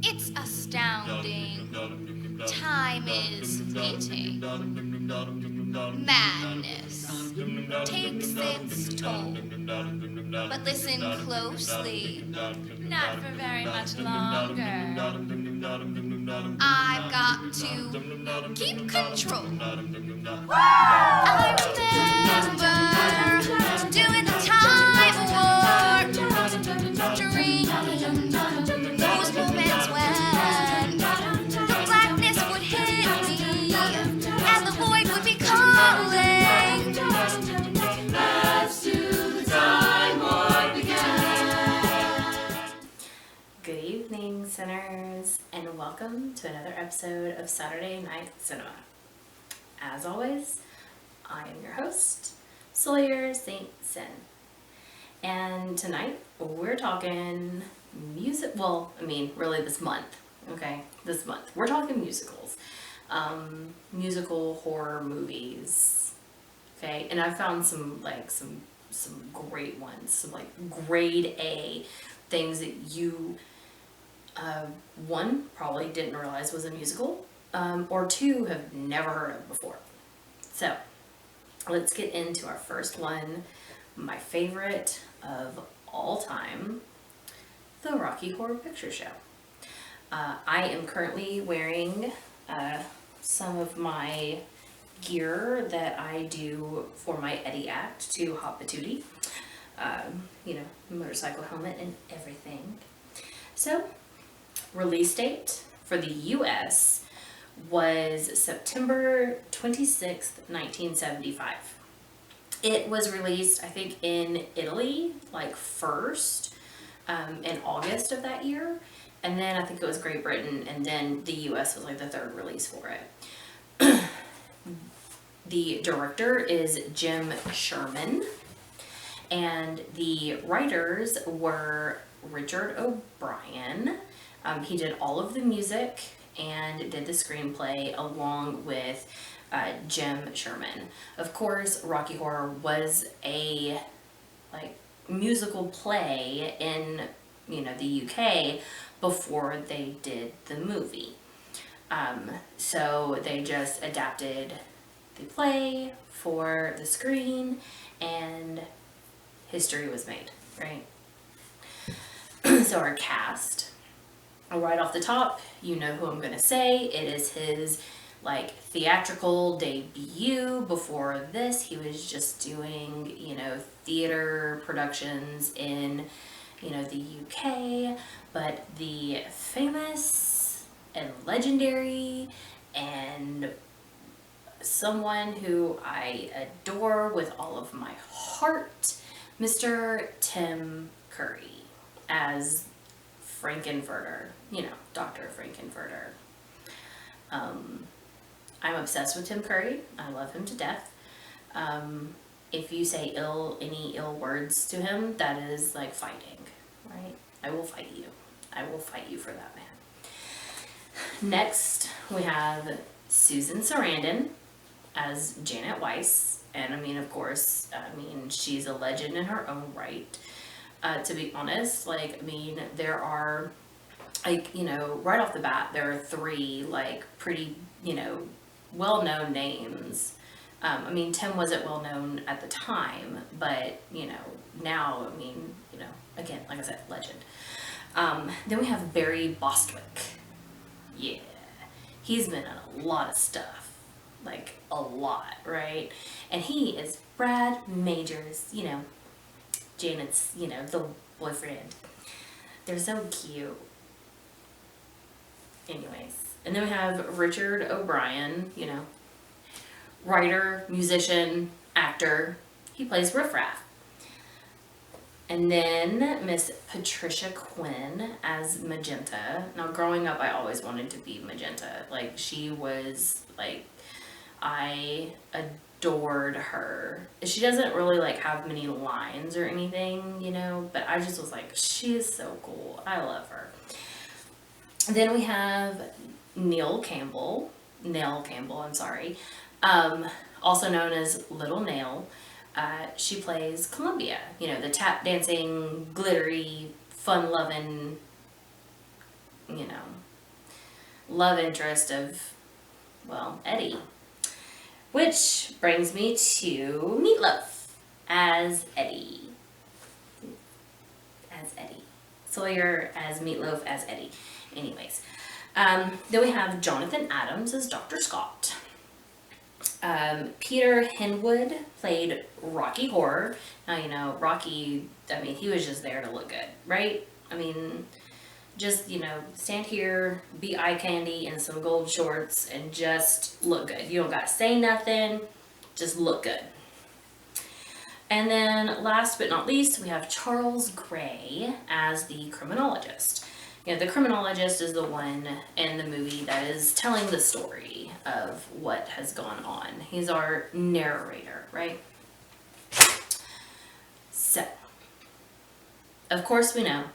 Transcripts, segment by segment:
It's astounding. Time is fleeting. Madness takes its toll. But listen closely. Not for very much longer. I've got to keep control. I remember doing the time warp, drinking those moments when the blackness would hit me and the void would be calling. As to the time warp began. Good evening, sinners, and welcome to another episode of Saturday Night Cinema. As always, I am your host, Sawyer St. Sin. And tonight, we're talking music, really this month, okay? This month. We're talking musicals. Musical horror movies, okay? And I found some great ones, some grade A things that you, one, probably didn't realize was a musical, or two, have never heard of before. So, let's get into our first one, my favorite of all time, the Rocky Horror Picture Show. I am currently wearing some of my gear that I do for my Eddie act to Hot Patootie. Motorcycle helmet and everything. So, release date for the US was September 26th, 1975. It was released, I think, in Italy, first, in August of that year. And then I think it was Great Britain, and then the US was the third release for it. The director is Jim Sherman, and the writers were Richard O'Brien. He did all of the music and did the screenplay along with Jim Sherman. Of course, Rocky Horror was a musical play in the UK before they did the movie. So they just adapted the play for the screen and history was made, right? So our cast, right off the top, you know who I'm going to say. It is his theatrical debut. Before this, he was just doing, theater productions in, the UK. But the famous and legendary and someone who I adore with all of my heart, Mr. Tim Curry as Frankenfurter, Dr. Frankenfurter. I'm obsessed with Tim Curry. I love him to death. If you say any ill words to him, that is like fighting, right? I will fight you. I will fight you for that man. Next, we have Susan Sarandon as Janet Weiss. And of course, she's a legend in her own right. To be honest, there are, right off the bat, there are three, pretty, well-known names. Tim wasn't well-known at the time, but, now, again, like I said, legend. Then we have Barry Bostwick. Yeah. He's been in a lot of stuff. A lot, right? And he is Brad Majors, Janet's, the boyfriend. They're so cute. Anyways. And then we have Richard O'Brien, writer, musician, actor. He plays Riff Raff. And then Miss Patricia Quinn as Magenta. Now, growing up, I always wanted to be Magenta. She was, I adored her. She doesn't really, have many lines or anything, but I just was she is so cool. I love her. Then we have Nell Campbell, I'm sorry. Also known as Little Nell. She plays Columbia, you know, the tap dancing, glittery, fun loving, you know, love interest of, well, Eddie. Which brings me to Meatloaf as Eddie. As Eddie. Sawyer as Meatloaf as Eddie. Anyways. Then we have Jonathan Adams as Dr. Scott. Peter Henwood played Rocky Horror. Now, you know, Rocky, I mean, he was just there to look good, right? I mean, just, you know, stand here, be eye candy in some gold shorts, and just look good. You don't got to say nothing, just look good. And then last but not least, we have Charles Gray as the criminologist. You know, the criminologist is the one in the movie that is telling the story of what has gone on. He's our narrator, right? So, of course we know,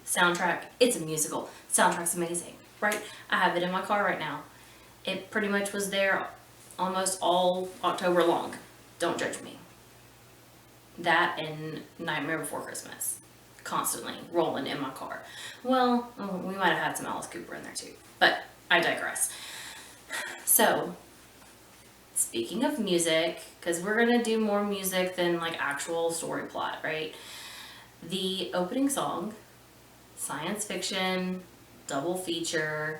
soundtrack, it's a musical. Soundtrack's amazing, right? I have it in my car right now. It pretty much was there almost all October long. Don't judge me. That and Nightmare Before Christmas. Constantly rolling in my car. Well, we might have had some Alice Cooper in there too, but I digress. So, speaking of music, because we're going to do more music than like actual story plot, right? The opening song, science fiction, double feature,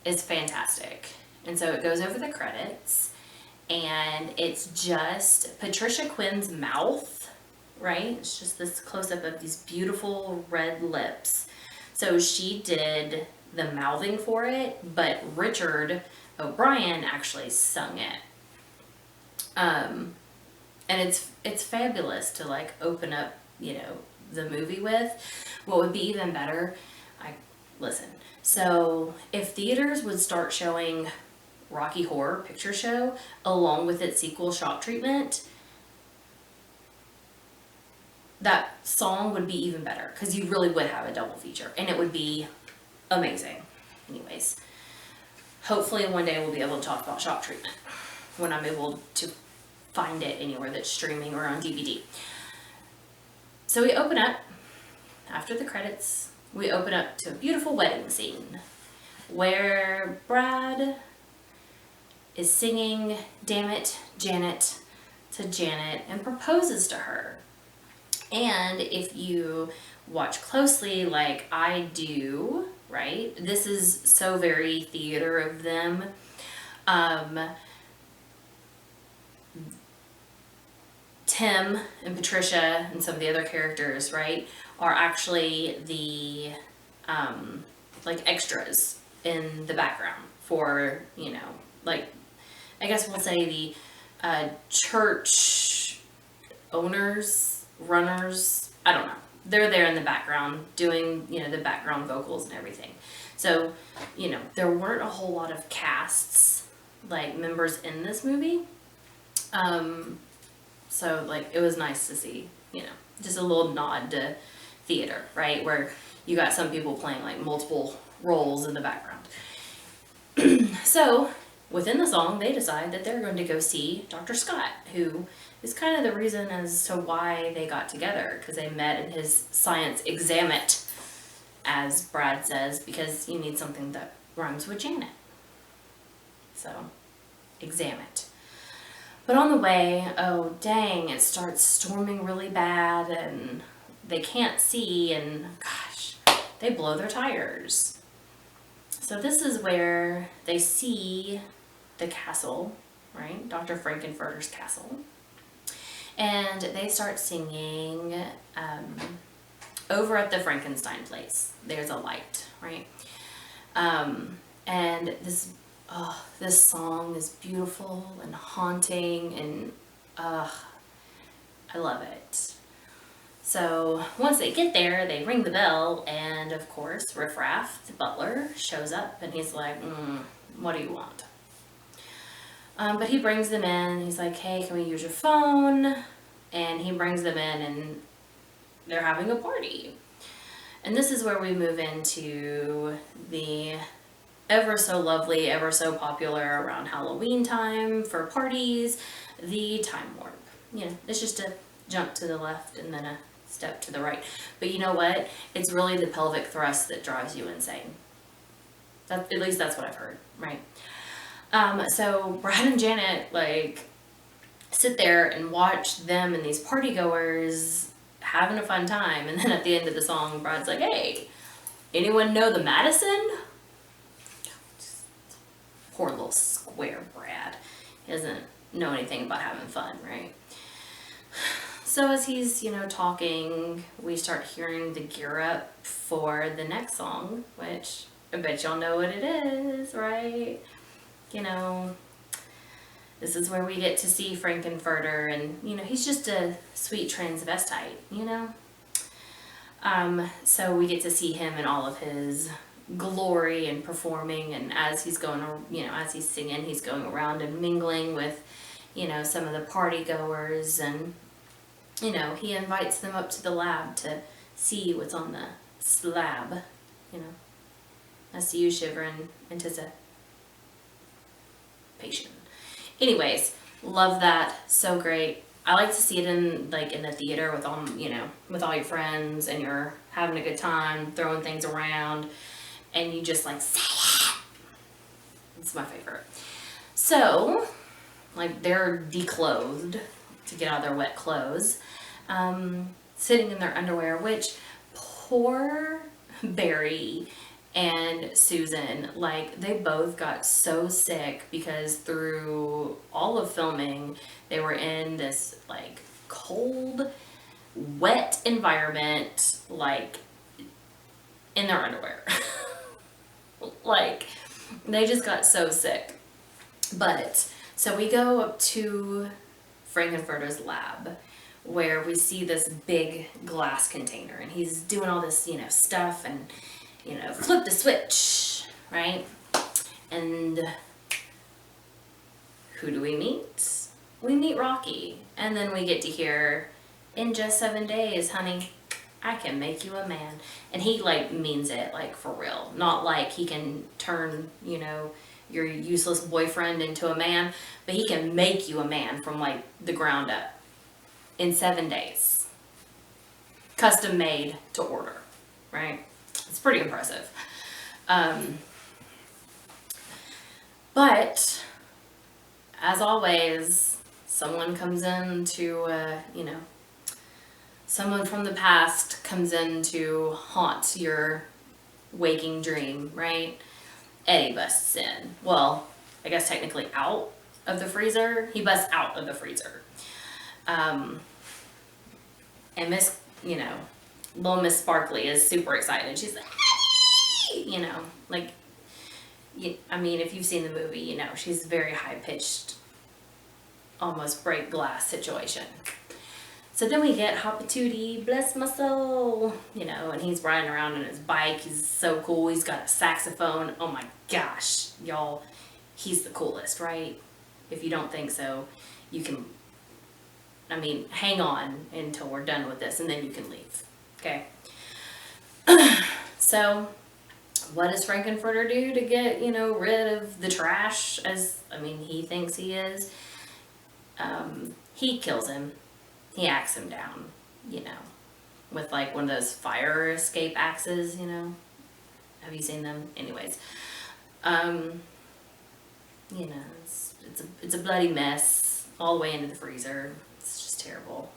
is fantastic. And so it goes over the credits, and it's just Patricia Quinn's mouth, right? It's just this close-up of these beautiful red lips. So she did the mouthing for it, but Richard O'Brien actually sung it. And it's fabulous to like open up, you know, the movie with. What would be even better, listen. So if theaters would start showing Rocky Horror Picture Show along with its sequel Shock Treatment, that song would be even better, because you really would have a double feature and it would be amazing. Anyways, hopefully one day we'll be able to talk about Shock Treatment when I'm able to find it anywhere that's streaming or on DVD. So we open up, after the credits, we open up to a beautiful wedding scene where Brad is singing "Damn It, Janet" to Janet and proposes to her. And if you watch closely, like I do, right? This is so very theater of them. Tim and Patricia and some of the other characters, right, are actually the like extras in the background for, you know, like, I guess we'll say the church owners, runners, I don't know. They're there in the background doing, you know, the background vocals and everything. So, you know, there weren't a whole lot of casts, like members in this movie. So like it was nice to see, you know, just a little nod to theater, right? Where you got some people playing like multiple roles in the background. So within the song, they decide that they're going to go see Dr. Scott, who is kind of the reason as to why they got together, because they met in his science examit, as Brad says, because you need something that rhymes with Janet. So, examit. But on the way, oh dang, it starts storming really bad and they can't see, and gosh, they blow their tires. So this is where they see the castle, right? Dr. Frankenfurter's castle. And they start singing over at the Frankenstein place. There's a light, right? And this song is beautiful and haunting, and I love it. So once they get there, they ring the bell, and of course, Riff Raff, the butler, shows up, and he's like, what do you want? But he brings them in, he's like, hey, can we use your phone? And he brings them in, and they're having a party. And this is where we move into the ever so lovely, ever so popular around Halloween time for parties, the time warp. You know, it's just a jump to the left and then a step to the right. But you know what? It's really the pelvic thrust that drives you insane. At least that's what I've heard, right? So Brad and Janet, like, sit there and watch them and these party goers having a fun time. And then at the end of the song, Brad's like, hey, anyone know the Madison? Poor little square Brad. He doesn't know anything about having fun, right? So as he's, you know, talking, we start hearing the gear up for the next song, which I bet y'all know what it is, right? You know, this is where we get to see Frankenfurter, and, you know, he's just a sweet transvestite, you know? So we get to see him in all of his glory and performing, and as he's going, you know, as he's singing, he's going around and mingling with, you know, some of the party goers, and, you know, he invites them up to the lab to see what's on the slab, you know. I see you shivering, anticipation. Anyways, love that. So great. I like to see it in, like, in the theater with all, you know, with all your friends, and you're having a good time, throwing things around, and you just, like, say it. It's my favorite. So, like, they're declothed to get out of their wet clothes, sitting in their underwear, which poor Barry and Susan, like, they both got so sick because through all of filming, they were in this, like, cold, wet environment, like, in their underwear. Like, they just got so sick. But, so we go up to Frankenfurter's lab, where we see this big glass container, and he's doing all this, you know, stuff, and, you know, flip the switch, right? And who do we meet? We meet Rocky, and then we get to hear, in just 7 days, honey, I can make you a man. And he, like, means it, like, for real. Not like he can turn, you know, your useless boyfriend into a man, but he can make you a man from, like, the ground up in 7 days. Custom made to order, right? It's pretty impressive. But, as always, someone comes in to, you know, someone from the past comes in to haunt your waking dream, right? Eddie busts in. Well, I guess technically out of the freezer. He busts out of the freezer. And Miss, you know, little Miss Sparkly is super excited. She's like, hey! You know, like, I mean, if you've seen the movie, you know, she's very high-pitched, almost break glass situation. So then we get Hoppatootie, bless my soul, you know, and he's riding around on his bike. He's so cool. He's got a saxophone. Oh my gosh, y'all, he's the coolest, right? If you don't think so, you can, I mean, hang on until we're done with this, and then you can leave, okay? So, what does Frankenfurter do to get, you know, rid of the trash, as, I mean, he thinks he is? He kills him. He axes him down, you know, with, like, one of those fire escape axes, you know. Have you seen them? Anyways, you know, it's a bloody mess all the way into the freezer. It's just terrible.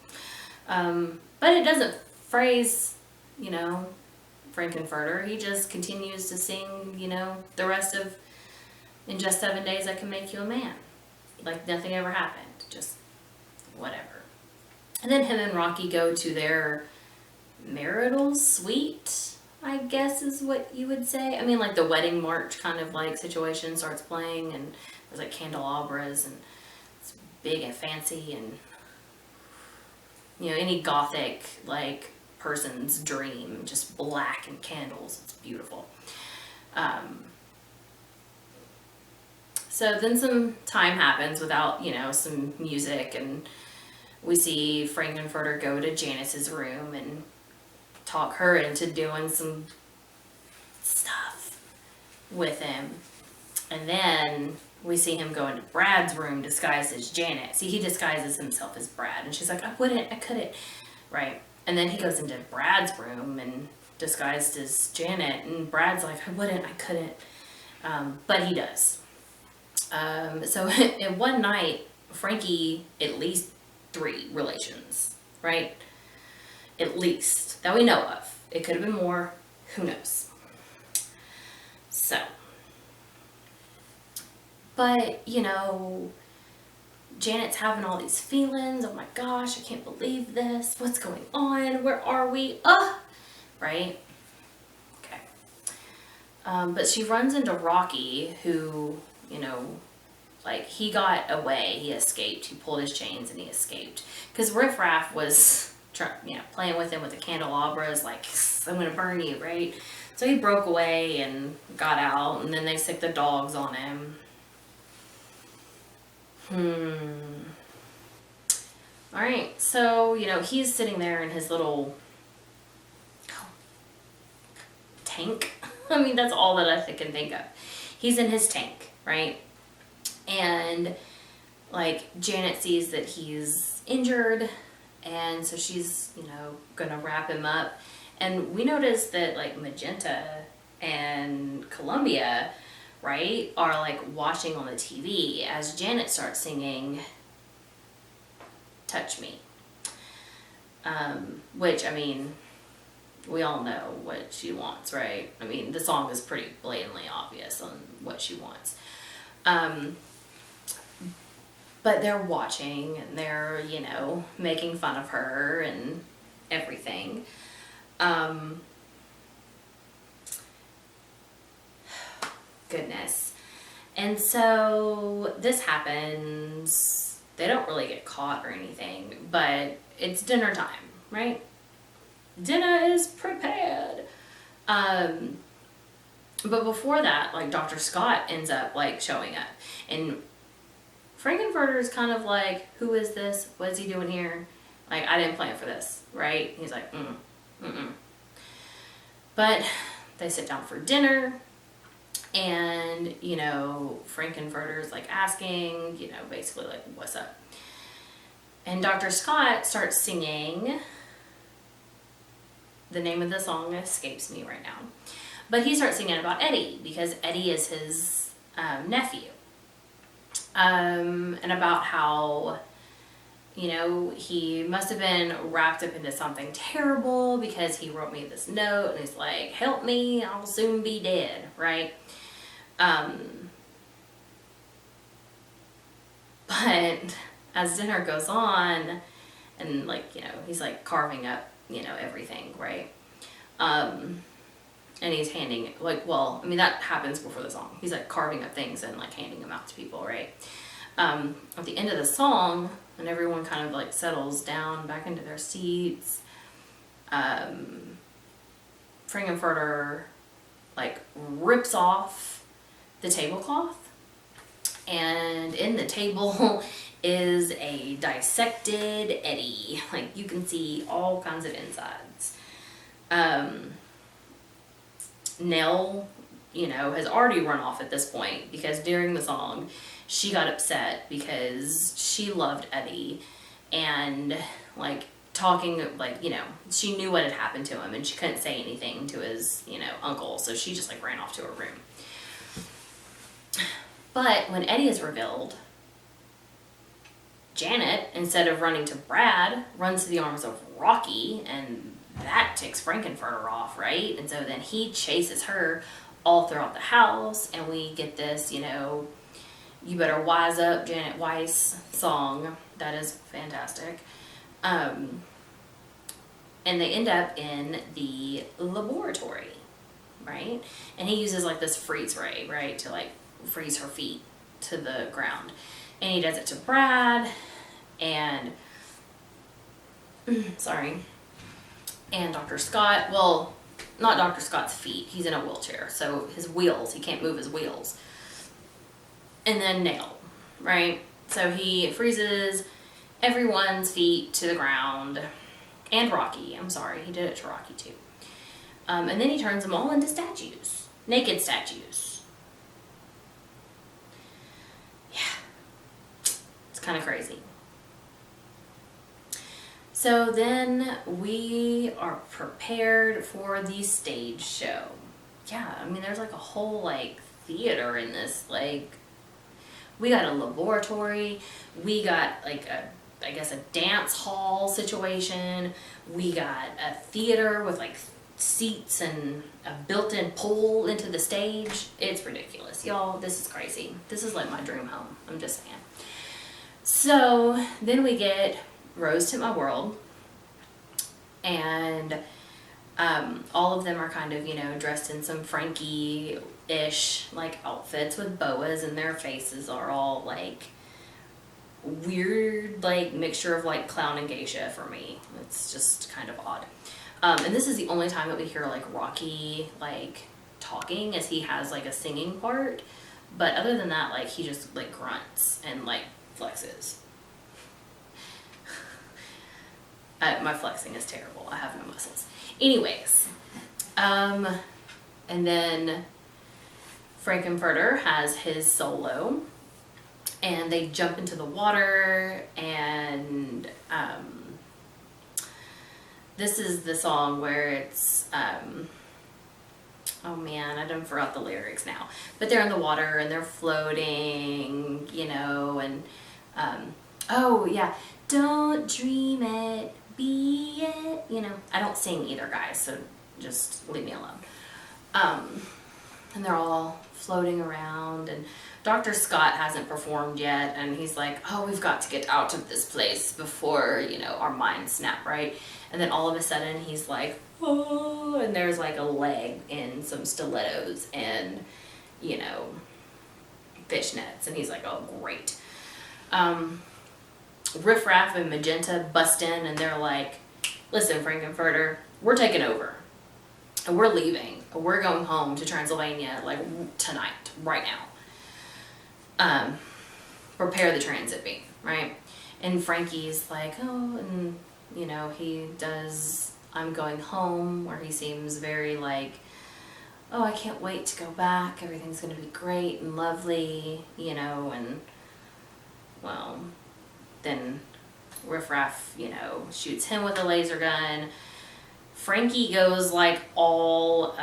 But it doesn't phrase, you know, Frankenfurter. He just continues to sing, you know, the rest of In Just 7 Days I Can Make You a Man. Like nothing ever happened. Just whatever. And then him and Rocky go to their marital suite, I guess is what you would say. I mean, like the wedding march kind of like situation starts playing, and there's like candelabras, and it's big and fancy, and, you know, any gothic like person's dream, just black and candles. It's beautiful. So then some time happens without, you know, some music, and we see Frankenfurter go to Janice's room and talk her into doing some stuff with him. And then we see him go into Brad's room disguised as Janet. See, he disguises himself as Brad, and she's like, I couldn't, right? And then he goes into Brad's room and disguised as Janet, and Brad's like, I couldn't, but he does. So in one night, Frankie, at least 3 relations, right? At least, that we know of. It could have been more, who knows? So, but, you know, Janet's having all these feelings. Oh my gosh, I can't believe this. What's going on? Where are we? Right? Okay. But she runs into Rocky, who, you know, like, he got away. He escaped. He pulled his chains and he escaped. Because Riff Raff was, playing with him with the candelabras, like, I'm going to burn you, right? So he broke away and got out, and then they sicked the dogs on him. Alright, so, you know, he's sitting there in his little tank. I mean, that's all that I can think of. He's in his tank, right? And, like, Janet sees that he's injured, and so she's, you know, gonna wrap him up. And we notice that, like, Magenta and Columbia, right, are, like, watching on the TV as Janet starts singing Touch Me. Which, I mean, we all know what she wants, right? I mean, the song is pretty blatantly obvious on what she wants. But they're watching, and they're, you know, making fun of her and everything. Goodness. And so this happens. They don't really get caught or anything, but it's dinner time, right? Dinner is prepared. But before that, like, Dr. Scott ends up, like, showing up. And Frankenfurter is kind of like, who is this? What is he doing here? Like, I didn't plan for this, right? He's like, But they sit down for dinner, and, you know, Frankenfurter's, like, asking, you know, basically, like, what's up? And Dr. Scott starts singing. The name of the song escapes me right now. But he starts singing about Eddie, because Eddie is his nephew. And about how, you know, he must have been wrapped up into something terrible because he wrote me this note and he's like, help me, I'll soon be dead, right? But as dinner goes on, and, like, you know, he's, like, carving up, you know, everything, right? And he's handing, like, well, I mean, that happens before the song. He's, like, carving up things and, like, handing them out to people, right? At the end of the song, and everyone kind of, like, settles down back into their seats, Frankenfurter, like, rips off the tablecloth, and in the table is a dissected Eddie. Like, you can see all kinds of insides. Nell, you know, has already run off at this point, because during the song she got upset because she loved Eddie, and, like, talking, like, you know, she knew what had happened to him and she couldn't say anything to his, you know, uncle, so she just, like, ran off to her room. But when Eddie is revealed, Janet, instead of running to Brad, runs to the arms of Rocky, and that ticks Frankenfurter off, right? And so then he chases her all throughout the house, and we get this, you know, You Better Wise Up, Janet Weiss song. That is fantastic. And they end up in the laboratory, right? And he uses, like, this freeze ray, right, to, like, freeze her feet to the ground. And he does it to Brad, and sorry, and Dr. Scott. Well, not Dr. Scott's feet, he's in a wheelchair, so his wheels, he can't move his wheels. And then Nail, right? So he freezes everyone's feet to the ground, and Rocky, I'm sorry, he did it to Rocky too. And then he turns them all into statues, naked statues. kind of crazy. So then we are prepared for the stage show. Yeah, I mean, there's like a whole like theater in this. Like, we got a laboratory, we got like I guess a dance hall situation, we got a theater with like seats and a built-in pool into the stage. It's ridiculous, y'all. This is crazy. This is like my dream home. I'm just saying. So then we get Rose to My World, and all of them are kind of, you know, dressed in some Frankie-ish like outfits with boas, and their faces are all like weird, like mixture of like clown and geisha for me. It's just kind of odd. And this is the only time that we hear like Rocky like talking, as he has like a singing part, but other than that, like he just like grunts and like flexes. My flexing is terrible. I have no muscles. Anyways, and then Frankenfurter has his solo, and they jump into the water, and this is the song where it's oh man, I done forgot the lyrics now, but they're in the water and they're floating, you know, and oh yeah, don't dream it, be it, you know. I don't sing either, guys, so just leave me alone. And they're all floating around, and Dr. Scott hasn't performed yet, and he's like, oh, we've got to get out of this place before, you know, our minds snap, right? And then all of a sudden he's like, oh, and there's like a leg in some stilettos and, you know, fishnets, and he's like, oh, great. Riff Raff and Magenta bust in, and they're like, listen, Frankenfurter, we're taking over, and we're leaving. We're going home to Transylvania, like, tonight, right now. Prepare the transit beam, right? And Frankie's like, oh, and, you know, he does I'm Going Home, where he seems very like, oh, I can't wait to go back. Everything's going to be great and lovely, you know, and, well, then Riff Raff, you know, shoots him with a laser gun. Frankie goes like all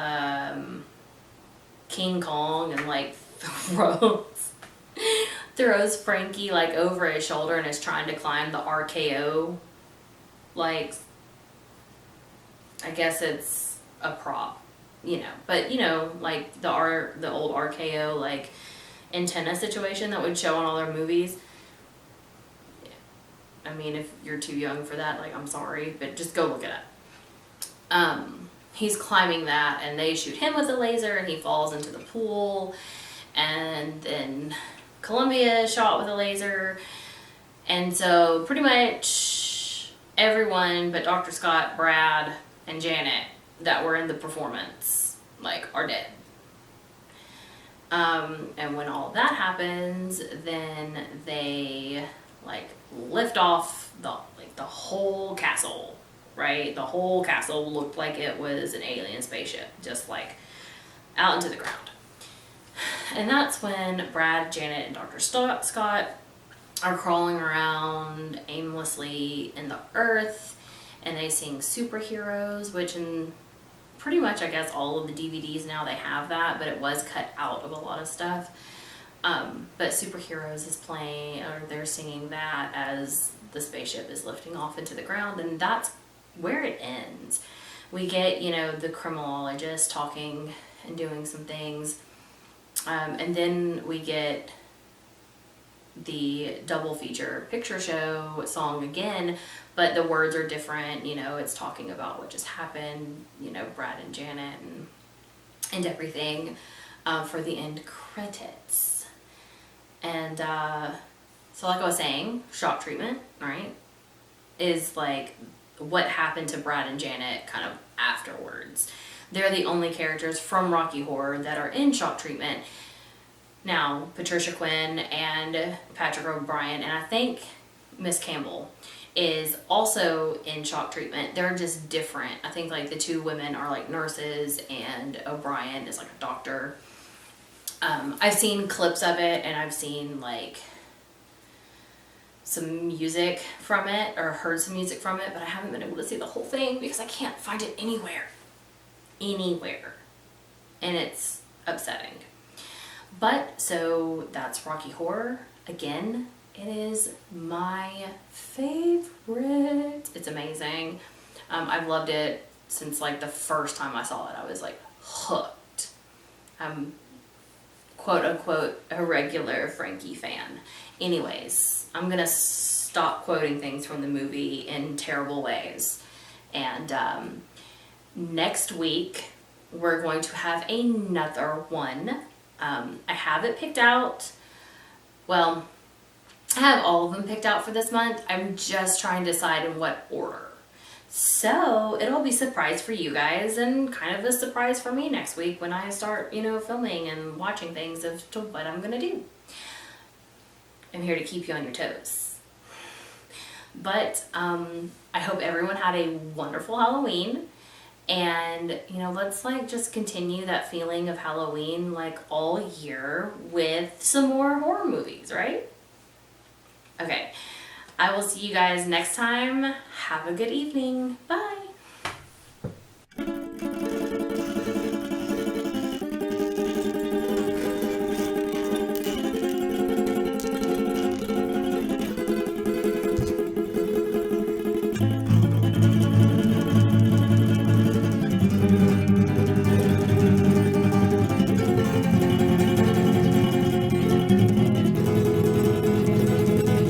King Kong and like throws Frankie like over his shoulder and is trying to climb the RKO. Like, I guess it's a prop, you know, but you know, like the old RKO like antenna situation that would show on all their movies. I mean, if you're too young for that, like, I'm sorry, but just go look it up. He's climbing that, and they shoot him with a laser, and he falls into the pool, and then Columbia is shot with a laser, and so pretty much everyone but Dr. Scott, Brad, and Janet that were in the performance, like, are dead. And when all that happens, then they like lift off the whole castle, right? The whole castle looked like it was an alien spaceship, just like out into the ground. And that's when Brad, Janet, and Dr. Scott are crawling around aimlessly in the earth, and they sing Superheroes, which in pretty much, I guess, all of the DVDs now they have that, but it was cut out of a lot of stuff. But Superheroes is playing, or they're singing that as the spaceship is lifting off into the ground, and that's where it ends. We get, you know, the criminologist talking and doing some things, and then we get the double feature picture show song again, but the words are different. You know, it's talking about what just happened, you know, Brad and Janet and everything, for the end credits. And so like I was saying, shock treatment, right, is like what happened to Brad and Janet kind of afterwards. They're the only characters from Rocky Horror that are in shock treatment. Now, Patricia Quinn and Patrick O'Brien, and I think Miss Campbell is also in shock treatment. They're just different. I think like the two women are like nurses, and O'Brien is like a doctor. I've seen clips of it, and I've seen like some music from it, or heard some music from it, but I haven't been able to see the whole thing because I can't find it anywhere. And it's upsetting. But, so that's Rocky Horror. Again, it is my favorite. It's amazing. I've loved it since like the first time I saw it. I was like hooked. I'm quote unquote a regular Frankie fan. Anyways, I'm gonna stop quoting things from the movie in terrible ways. And next week we're going to have another one. I have it picked out. Well, I have all of them picked out for this month. I'm just trying to decide in what order. So it'll be a surprise for you guys and kind of a surprise for me next week when I start, filming and watching things as to what I'm gonna do. I'm here to keep you on your toes. But I hope everyone had a wonderful Halloween. And, let's just continue that feeling of Halloween all year with some more horror movies, right? Okay, I will see you guys next time. Have a good evening. Bye.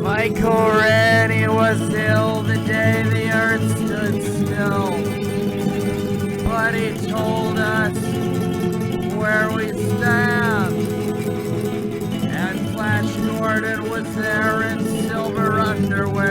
Michael Rennie was ill the day the earth stood still, but he told us where we stand, and Flash Gordon was there in silver underwear.